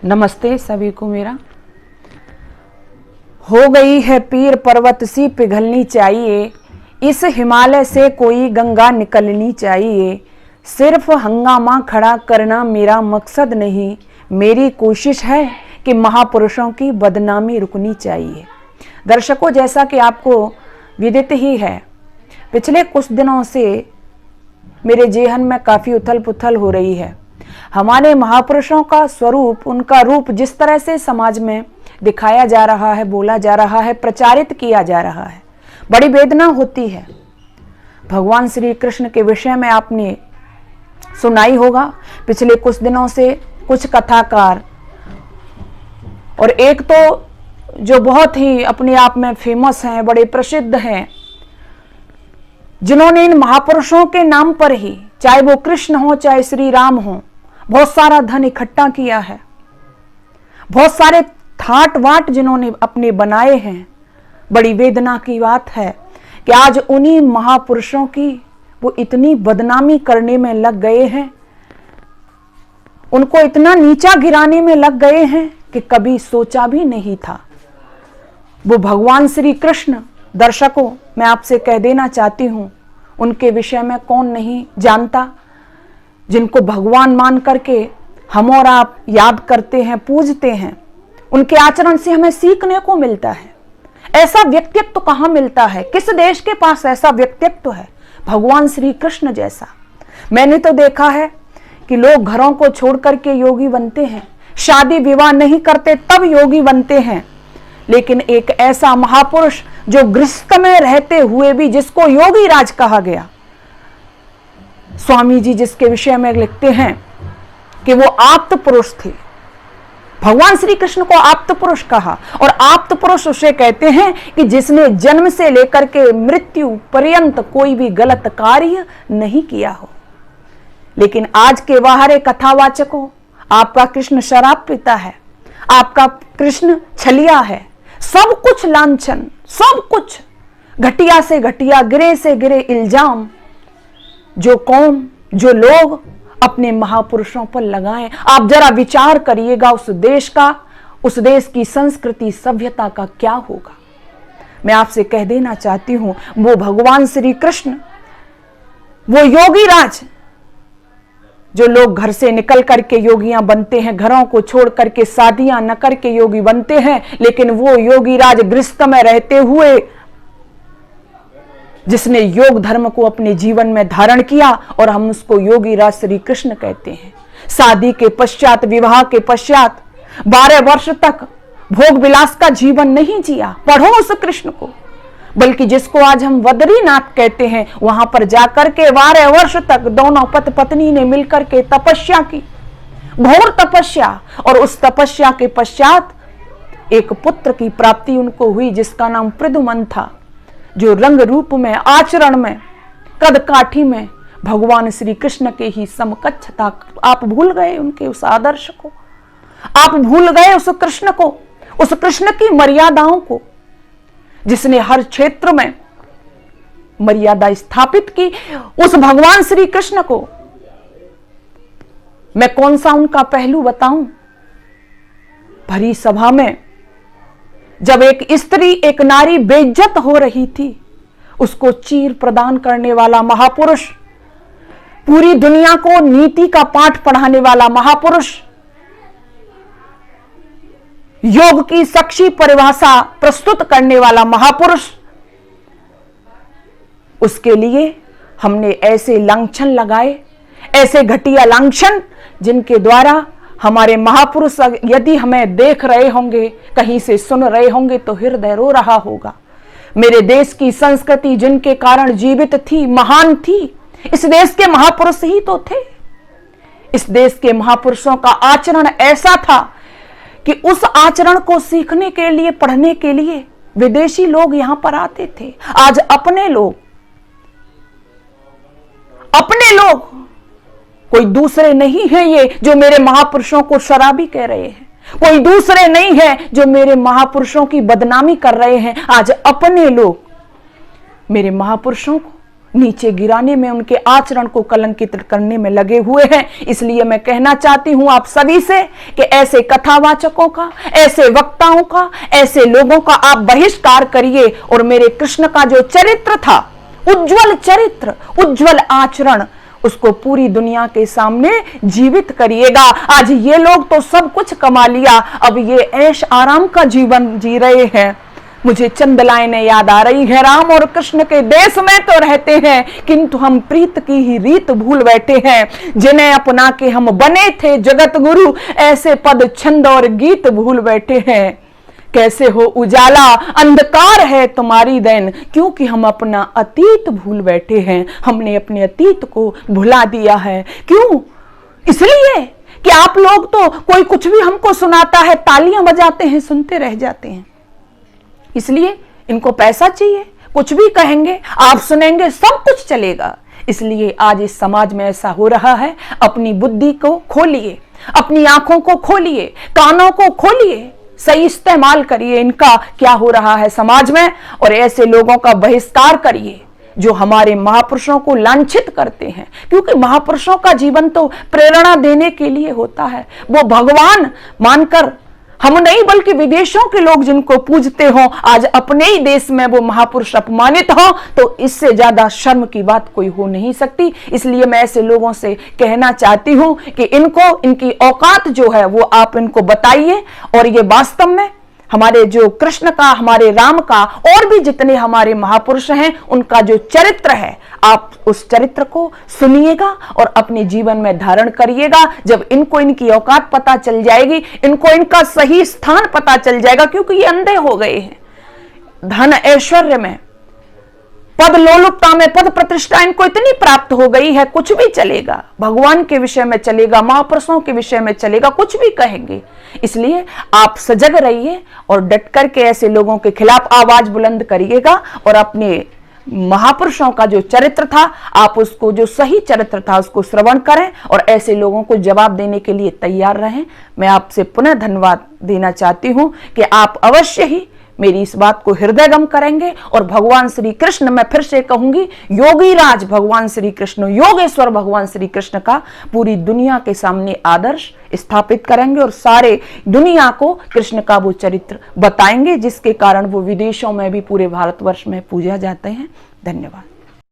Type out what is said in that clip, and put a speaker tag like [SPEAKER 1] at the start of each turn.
[SPEAKER 1] नमस्ते सभी को मेरा। हो गई है पीर पर्वत सी पिघलनी चाहिए, इस हिमालय से कोई गंगा निकलनी चाहिए। सिर्फ हंगामा खड़ा करना मेरा मकसद नहीं, मेरी कोशिश है कि महापुरुषों की बदनामी रुकनी चाहिए। दर्शकों, जैसा कि आपको विदित ही है, पिछले कुछ दिनों से मेरे जेहन में काफ़ी उथल पुथल हो रही है। हमारे महापुरुषों का स्वरूप, उनका रूप जिस तरह से समाज में दिखाया जा रहा है, बोला जा रहा है, प्रचारित किया जा रहा है, बड़ी वेदना होती है। भगवान श्री कृष्ण के विषय में आपने सुनाई होगा पिछले कुछ दिनों से कुछ कथाकार, और एक तो जो बहुत ही अपने आप में फेमस हैं, बड़े प्रसिद्ध हैं, जिन्होंने इन महापुरुषों के नाम पर ही, चाहे वो कृष्ण हो चाहे श्री राम हो, बहुत सारा धन इकट्ठा किया है, बहुत सारे ठाट वाट जिन्होंने अपने बनाए हैं। बड़ी वेदना की बात है कि आज उन्हीं महापुरुषों की वो इतनी बदनामी करने में लग गए हैं, उनको इतना नीचा गिराने में लग गए हैं कि कभी सोचा भी नहीं था। वो भगवान श्री कृष्ण, दर्शकों मैं आपसे कह देना चाहती हूं, उनके विषय में कौन नहीं जानता, जिनको भगवान मान करके हम और आप याद करते हैं, पूजते हैं। उनके आचरण से हमें सीखने को मिलता है। ऐसा व्यक्तित्व कहाँ मिलता है? किस देश के पास ऐसा व्यक्तित्व है? भगवान श्री कृष्ण जैसा। मैंने तो देखा है कि लोग घरों को छोड़ करके योगी बनते हैं, शादी विवाह नहीं करते तब योगी बनते हैं, लेकिन एक ऐसा महापुरुष जो गृहस्थ में रहते हुए भी, जिसको योगी राज कहा गया, स्वामी जी जिसके विषय में लिखते हैं कि वो आप्त पुरुष थे। भगवान श्री कृष्ण को आप्त पुरुष कहा, और आप्त पुरुष उसे कहते हैं कि जिसने जन्म से लेकर के मृत्यु पर्यंत कोई भी गलत कार्य नहीं किया हो। लेकिन आज के बाहर कथावाचकों, आपका कृष्ण शराब पीता है, आपका कृष्ण छलिया है, सब कुछ लांछन, सब कुछ घटिया से घटिया, गिरे से गिरे इल्जाम जो कौम, जो लोग अपने महापुरुषों पर लगाएं। आप जरा विचार करिएगा उस देश का, उस देश की संस्कृति सभ्यता का क्या होगा। मैं आपसे कह देना चाहती हूं, वो भगवान श्री कृष्ण, वो योगी राज, जो लोग घर से निकल करके योगियां बनते हैं, घरों को छोड़ करके शादियां न करके योगी बनते हैं, लेकिन वो योगी राज गृहस्थ में रहते हुए, जिसने योग धर्म को अपने जीवन में धारण किया, और हम उसको योगी राज श्री कृष्ण कहते हैं। शादी के पश्चात, विवाह के पश्चात 12 वर्ष तक भोग विलास का जीवन नहीं जिया। पढ़ो उस कृष्ण को। बल्कि जिसको आज हम बद्रीनाथ कहते हैं, वहां पर जाकर के 12 वर्ष तक दोनों पति पत्नी ने मिलकर के तपस्या की, घोर तपस्या, और उस तपस्या के पश्चात एक पुत्र की प्राप्ति उनको हुई, जिसका नाम प्रद्युम्न था, जो रंग रूप में, आचरण में, कद काठी में भगवान श्री कृष्ण के ही समकक्ष था। आप भूल गए उनके उस आदर्श को, आप भूल गए उस कृष्ण को, उस कृष्ण की मर्यादाओं को, जिसने हर क्षेत्र में मर्यादा स्थापित की। उस भगवान श्री कृष्ण को मैं कौन सा उनका पहलू बताऊं? भरी सभा में जब एक स्त्री, एक नारी बेइज्जत हो रही थी, उसको चीर प्रदान करने वाला महापुरुष, पूरी दुनिया को नीति का पाठ पढ़ाने वाला महापुरुष, योग की सच्ची परिभाषा प्रस्तुत करने वाला महापुरुष, उसके लिए हमने ऐसे लांछन लगाए, ऐसे घटिया लांछन, जिनके द्वारा हमारे महापुरुष यदि हमें देख रहे होंगे, कहीं से सुन रहे होंगे, तो हृदय रो रहा होगा। मेरे देश की संस्कृति जिनके कारण जीवित थी, महान थी, इस देश के महापुरुष ही तो थे। इस देश के महापुरुषों का आचरण ऐसा था कि उस आचरण को सीखने के लिए, पढ़ने के लिए विदेशी लोग यहां पर आते थे। आज अपने लोग, कोई दूसरे नहीं है ये जो मेरे महापुरुषों को शराबी कह रहे हैं, कोई दूसरे नहीं है जो मेरे महापुरुषों की बदनामी कर रहे हैं। आज अपने लोग मेरे महापुरुषों को नीचे गिराने में, उनके आचरण को कलंकित करने में लगे हुए हैं। इसलिए मैं कहना चाहती हूं आप सभी से कि ऐसे कथावाचकों का, ऐसे वक्ताओं का, ऐसे लोगों का आप बहिष्कार करिए और मेरे कृष्ण का जो चरित्र था, उज्जवल चरित्र, उज्जवल आचरण, उसको पूरी दुनिया के सामने जीवित करिएगा। आज ये लोग तो सब कुछ कमा लिया, अब ये ऐश आराम का जीवन जी रहे हैं। मुझे चंद लाइनें याद आ रही है, राम और कृष्ण के देश में तो रहते हैं, किंतु हम प्रीत की ही रीत भूल बैठे हैं। जिन्हें अपना के हम बने थे जगत गुरु, ऐसे पद छंद और गीत भूल बैठे हैं। कैसे हो उजाला, अंधकार है तुम्हारी दैन, क्योंकि हम अपना अतीत भूल बैठे हैं। हमने अपने अतीत को भुला दिया है। क्यों? इसलिए कि आप लोग तो कोई कुछ भी हमको सुनाता है, तालियां बजाते हैं, सुनते रह जाते हैं। इसलिए इनको पैसा चाहिए, कुछ भी कहेंगे, आप सुनेंगे, सब कुछ चलेगा। इसलिए आज इस समाज में ऐसा हो रहा है। अपनी बुद्धि को खोलिए, अपनी आंखों को खोलिए, कानों को खोलिए, सही इस्तेमाल करिए इनका क्या हो रहा है समाज में, और ऐसे लोगों का बहिष्कार करिए जो हमारे महापुरुषों को लांछित करते हैं। क्योंकि महापुरुषों का जीवन तो प्रेरणा देने के लिए होता है। वो भगवान मानकर हम नहीं, बल्कि विदेशों के लोग जिनको पूजते हो, आज अपने ही देश में वो महापुरुष अपमानित हो, तो इससे ज्यादा शर्म की बात कोई हो नहीं सकती। इसलिए मैं ऐसे लोगों से कहना चाहती हूं कि इनको, इनकी औकात जो है वो आप इनको बताइए। और ये वास्तव में हमारे जो कृष्ण का, हमारे राम का, और भी जितने हमारे महापुरुष हैं, उनका जो चरित्र है, आप उस चरित्र को सुनिएगा और अपने जीवन में धारण करिएगा। जब इनको इनकी औकात पता चल जाएगी, इनको इनका सही स्थान पता चल जाएगा, क्योंकि ये अंधे हो गए हैं धन ऐश्वर्य में, पद लोलुपता में, पद प्रतिष्ठा इनको इतनी प्राप्त हो गई है, कुछ भी चलेगा, भगवान के विषय में चलेगा, महापुरुषों के विषय में चलेगा, कुछ भी कहेंगे। इसलिए आप सजग रहिए और डट करके ऐसे लोगों के खिलाफ आवाज बुलंद करिएगा और अपने महापुरुषों का जो चरित्र था, आप उसको, जो सही चरित्र था, उसको श्रवण करें और ऐसे लोगों को जवाब देने के लिए तैयार रहें। मैं आपसे पुनः धन्यवाद देना चाहती हूं कि आप अवश्य ही मेरी इस बात को हृदयगम करेंगे और भगवान श्री कृष्ण, मैं फिर से कहूंगी, योगी राज भगवान श्री कृष्ण, योगेश्वर भगवान श्री कृष्ण का पूरी दुनिया के सामने आदर्श स्थापित करेंगे और सारे दुनिया को कृष्ण का वो चरित्र बताएंगे, जिसके कारण वो विदेशों में भी, पूरे भारतवर्ष में पूजा जाते हैं। धन्यवाद।